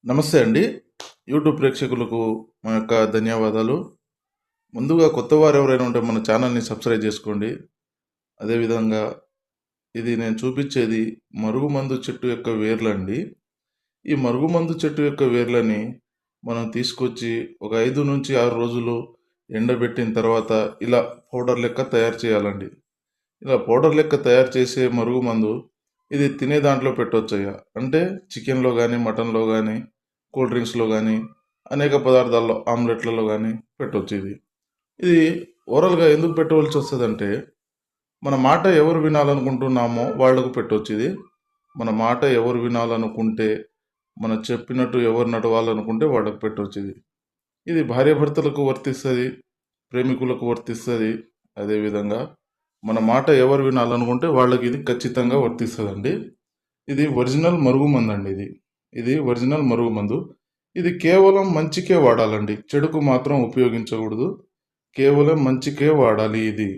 నమస్తే అండి. యూట్యూబ్ ప్రేక్షకులకు మా యొక్క ధన్యవాదాలు. ముందుగా కొత్త వారు ఎవరైనా ఉంటే మన ఛానల్‌ని సబ్స్క్రైబ్ చేసుకోండి. అదేవిధంగా ఇది నేను చూపించేది మరుగుమందు చెట్టు యొక్క వేర్లండి. ఈ మరుగుమందు చెట్టు యొక్క వేర్లని మనం తీసుకొచ్చి ఒక 5-6 రోజులు ఎండబెట్టిన తర్వాత ఇలా పౌడర్ లెక్క తయారు చేయాలండి. ఇలా పౌడర్ లెక్క తయారు చేసే మరుగుమందు ఇది తినే దాంట్లో పెట్టొచ్చయ్యా. అంటే చికెన్‌లో గానీ, మటన్‌లో గానీ, కూల్ డ్రింక్స్‌లో గానీ, అనేక పదార్థాల్లో ఆమ్లెట్‌లలో గానీ పెట్టొచ్చు ఇది. ఇది ఓరల్‌గా ఎందుకు పెట్టవలసి వస్తదంటే, మన మాట ఎవరు వినాలనుకుంటున్నామో వాళ్ళకు పెట్టొచ్చు ఇది. మన మాట ఎవరు వినాలనుకుంటే, మనం చెప్పినట్టు ఎవరు నడవాలనుకుంటే వాళ్ళకి పెట్టొచ్చు ఇది. ఇది భార్యాభర్తలకు వర్తిస్తది, ప్రేమికులకు వర్తిస్తది. అదేవిధంగా మన మాట ఎవరు వినాలనుకుంటే వాళ్ళకి ఇది ఖచ్చితంగా వర్తిస్తదండి. ఇది ఒరిజినల్ మరుగుమందండి ఇది. ఇది ఒరిజినల్ మరుగుమందు. ఇది కేవలం మంచికే వాడాలండి. చెడుకు మాత్రం ఉపయోగించకూడదు. కేవలం మంచికే వాడాలి ఇది.